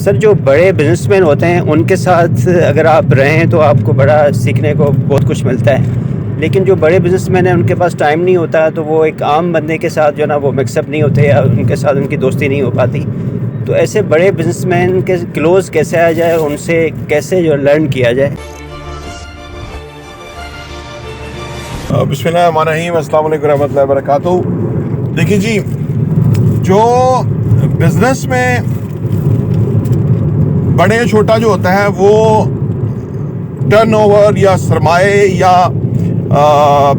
Sir जो बड़े businessman होते हैं उनके साथ अगर आप रहें तो आपको बड़ा सीखने को बहुत कुछ मिलता है। लेकिन जो बड़े बिजनेसमैन हैं उनके पास टाइम नहीं होता, तो वो एक आम बंदे के साथ जो है ना वो मिक्सअप नहीं होते या उनके साथ उनकी दोस्ती नहीं हो पाती। तो ऐसे बड़े बिजनेसमैन के क्लोज़ कैसे आ जाए, उनसे कैसे जो लर्न किया जाए? बिस्मिल्लाहिर्रहमानिर्रहीम, अस्सलाम वालेकुम रहमतुल्लाहि व बरकातुहू। देखिए जी, जो बिजनेस में बड़े छोटा जो होता है वो टर्नओवर या सरमाए या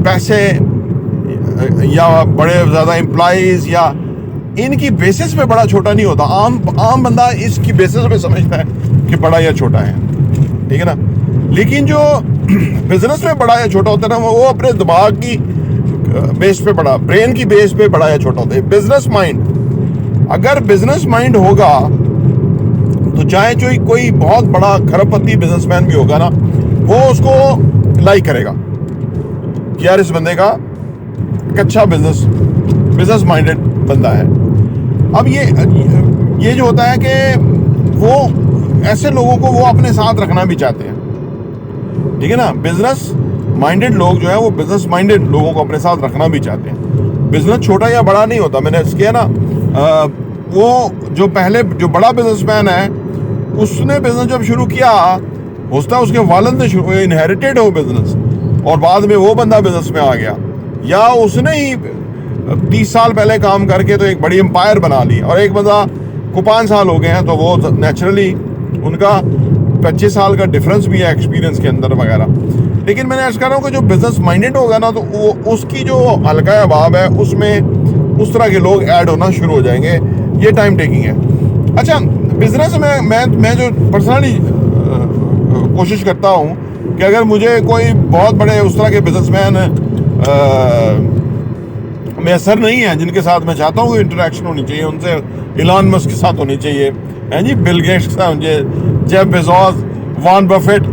पैसे या बड़े ज़्यादा एम्प्लॉइज़ या इनकी बेसिस पे बड़ा छोटा नहीं होता। आम बंदा इसकी बेसिस पे समझता है कि बड़ा या छोटा है, ठीक है ना। लेकिन जो बिजनेस में बड़ा या छोटा होता है ना, वो अपने दिमाग की बेस पे बड़ा, ब्रेन की बेस पे बड़ा या छोटा होता है। बिजनेस माइंड, अगर बिजनेस माइंड होगा तो चाहे जो कोई बहुत बड़ा खरबपति बिजनेसमैन भी होगा ना, वो उसको लाइक करेगा कि यार इस बंदे का अच्छा बिजनेस माइंडेड बंदा है। अब ये जो होता है कि वो ऐसे लोगों को वो अपने साथ रखना भी चाहते हैं, ठीक है ना। बिजनेस माइंडेड लोग जो है वो बिजनेस माइंडेड लोगों को अपने साथ रखना भी चाहते हैं। बिजनेस छोटा या बड़ा नहीं होता। मैंने किया ना, वो जो पहले जो बड़ा बिजनेसमैन है उसने बिजनेस जब शुरू किया, होता उसके वालिद ने इनहेरिटेड हो बिजनेस, और बाद में वो बंदा बिजनेस में आ गया, या उसने ही 30 साल पहले काम करके तो एक बड़ी एम्पायर बना ली, और एक बंदा को 5 साल हो गए हैं, तो वो नेचुरली उनका 25 साल का डिफरेंस भी है एक्सपीरियंस के अंदर वगैरह। लेकिन मैंने अर्ज कर रहा हूँ कि जो बिजनेस माइंडेड होगा ना, तो वो उसकी जो हल्का अभाव है उसमें उस तरह के लोग ऐड होना शुरू हो जाएंगे। ये टाइम टेकिंग है। अच्छा, बिजनेस में मैं जो पर्सनली कोशिश करता हूँ कि अगर मुझे कोई बहुत बड़े उस तरह के बिजनेसमैन मैसर नहीं है जिनके साथ मैं चाहता हूँ इंटरेक्शन होनी चाहिए, उनसे इलॉन मस्क के साथ होनी चाहिए, है जी, बिल गेट्स के साथ, जेफ बेजोस, वॉरेन बफेट,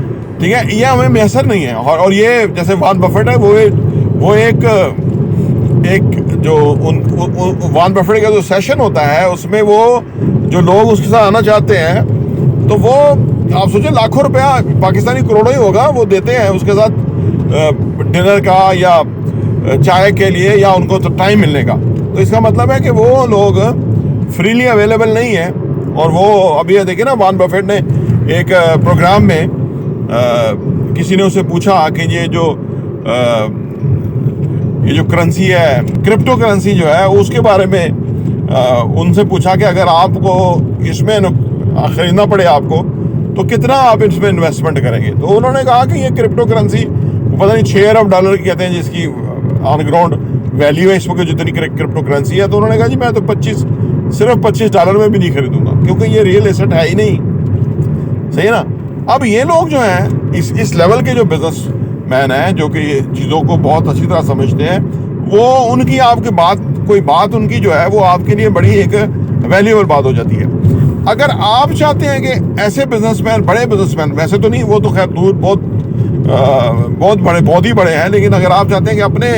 ठीक है, ये हमें मैसर नहीं है। और ये जैसे वॉरेन बफेट है, वो एक जो वॉरेन बफेट का जो सेशन होता है उसमें वो जो लोग उसके साथ आना चाहते हैं, तो वो आप सोचिए लाखों रुपया, पाकिस्तानी करोड़ों ही होगा, वो देते हैं उसके साथ डिनर का या चाय के लिए, या उनको तो टाइम मिलने का। तो इसका मतलब है कि वो लोग फ्रीली अवेलेबल नहीं है। और वो अभी देखिए ना, वॉरेन बफेट ने एक प्रोग्राम में किसी ने उससे पूछा कि ये जो करेंसी है, क्रिप्टो करेंसी जो है, उसके बारे में उनसे पूछा कि अगर आपको इसमें खरीदना पड़े आपको, तो कितना आप इसमें इन्वेस्टमेंट करेंगे। तो उन्होंने कहा कि ये क्रिप्टो करेंसी पता नहीं $6 अरब की कहते हैं, जिसकी ऑन ग्राउंड वैल्यू है इस वक्त जितनी क्रिप्टो करेंसी है। तो उन्होंने कहा जी मैं तो सिर्फ $25 में भी नहीं खरीदूंगा, क्योंकि ये रियल एसेट है ही नहीं। सही है ना। अब ये लोग जो हैं इस लेवल के जो बिजनेस मैन हैं, जो कि चीज़ों को बहुत अच्छी तरह समझते हैं, वो उनकी कोई बात उनकी जो है वो आपके लिए बड़ी एक वैल्यूएबल बात हो जाती है। अगर आप चाहते हैं कि ऐसे बिजनेसमैन, बड़े बिजनेसमैन, वैसे तो नहीं, वो तो खैर दूर बहुत ही बड़े हैं, लेकिन अगर आप चाहते हैं कि अपने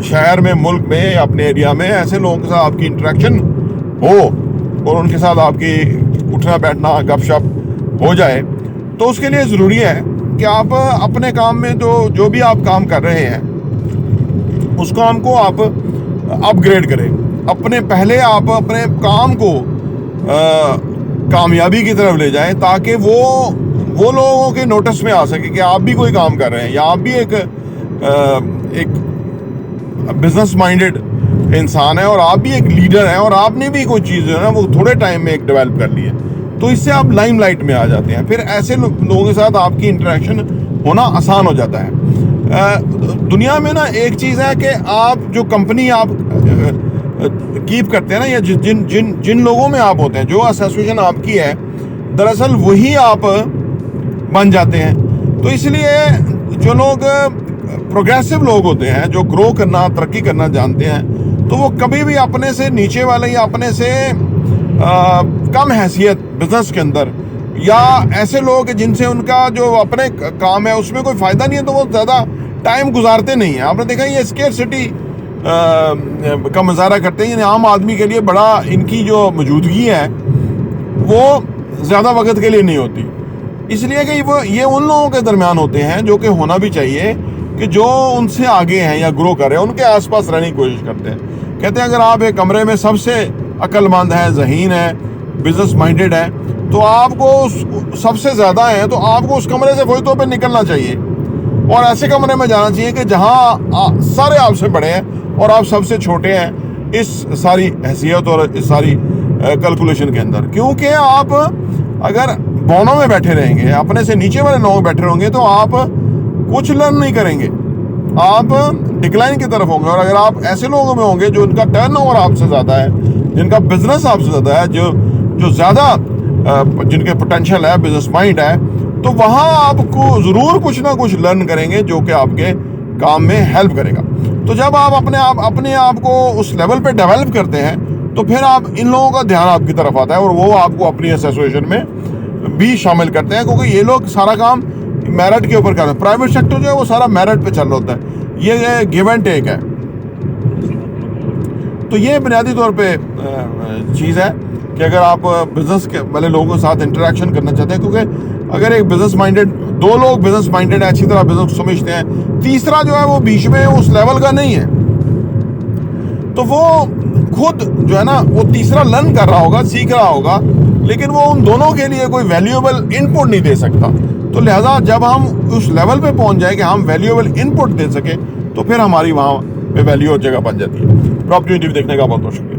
शहर में, मुल्क में, अपने एरिया में ऐसे लोगों के साथ आपकी इंटरेक्शन हो और उनके साथ आपकी उठना बैठना गपशप हो जाए, तो उसके लिए ज़रूरी है कि आप अपने काम में जो भी आप काम कर रहे हैं उस काम को आप अपग्रेड करें। पहले आप अपने काम को कामयाबी की तरफ ले जाएं, ताकि वो लोगों के नोटिस में आ सके कि आप भी कोई काम कर रहे हैं, या आप भी एक बिजनेस माइंडेड इंसान है, और आप भी एक लीडर हैं, और आपने भी कोई चीज़ है ना वो थोड़े टाइम में एक डेवलप कर ली है। तो इससे आप लाइमलाइट में आ जाते हैं। फिर ऐसे लोगों के साथ आपकी इंटरेक्शन होना आसान हो जाता है। दुनिया में ना एक चीज़ है कि आप जो कंपनी आप कीप करते हैं ना, या जिन लोगों में आप होते हैं, जो एसोसिएशन आपकी है, दरअसल वही आप बन जाते हैं। तो इसलिए जो लोग प्रोग्रेसिव लोग होते हैं, जो ग्रो करना, तरक्की करना जानते हैं, तो वो कभी भी अपने से नीचे वाले या अपने से कम हैसियत बिजनेस के अंदर, या ऐसे लोग जिनसे उनका जो अपने काम है उसमें कोई फ़ायदा नहीं है, तो वो ज़्यादा टाइम गुजारते नहीं हैं। आपने देखा ये स्केर्सिटी का मुजाहरा करते हैं, यानी आम आदमी के लिए बड़ा इनकी जो मौजूदगी है वो ज़्यादा वक्त के लिए नहीं होती। इसलिए कि वो ये उन लोगों के दरमियान होते हैं जो कि होना भी चाहिए, कि जो उनसे आगे हैं या ग्रो कर रहे हैं, उनके आसपास रहने की कोशिश करते हैं। कहते हैं अगर आप एक कमरे में सबसे अक्लमंद है, ज़हीन है, बिजनेस माइंडेड है, तो आपको सबसे ज़्यादा है तो आपको उस कमरे से वही तौर पर निकलना चाहिए और ऐसे कमरे में जाना चाहिए कि जहाँ सारे आपसे बड़े हैं और आप सबसे छोटे हैं इस सारी हैसियत और इस सारी कैलकुलेशन के अंदर। क्योंकि आप अगर बौनों में बैठे रहेंगे, अपने से नीचे वाले लोग बैठे रहेंगे, तो आप कुछ लर्न नहीं करेंगे, आप डिक्लाइन की तरफ होंगे। और अगर आप ऐसे लोगों में होंगे जो इनका टर्नओवर आपसे ज़्यादा है, जिनका बिजनेस आपसे ज़्यादा है, जो ज़्यादा जिनके पोटेंशियल है, बिजनेस माइंड है, तो वहाँ आपको ज़रूर कुछ ना कुछ लर्न करेंगे जो कि आपके काम में हेल्प करेगा। तो जब आप अपने आप को उस लेवल पे डेवलप करते हैं तो फिर आप इन लोगों का ध्यान आपकी तरफ आता है और वो आपको अपनी एसोसिएशन में भी शामिल करते हैं, क्योंकि ये लोग सारा काम मेरिट के ऊपर करते हैं। प्राइवेट सेक्टर जो है वो सारा मेरिट पे चल रहा होता है, ये गिव एंड टेक है। तो ये बुनियादी तौर पे चीज़ है कि अगर आप बिजनेस के वाले लोगों के साथ इंटरेक्शन करना चाहते हैं, क्योंकि अगर एक बिजनेस माइंडेड, दो लोग बिजनेस माइंडेड है, अच्छी तरह बिजनेस को समझते हैं, तीसरा जो है वो बीच में उस लेवल का नहीं है, तो वो खुद जो है ना वो तीसरा लर्न कर रहा होगा, सीख रहा होगा, लेकिन वो उन दोनों के लिए कोई वैल्यूएबल इनपुट नहीं दे सकता। तो लिहाजा जब हम उस लेवल पे पहुंच जाए कि हम वैल्यूएबल इनपुट दे सके, तो फिर हमारी वहाँ पे वैल्यू और जगह बन जाती है। प्रॉपर्टी देखने का बहुत बहुत शुक्रिया।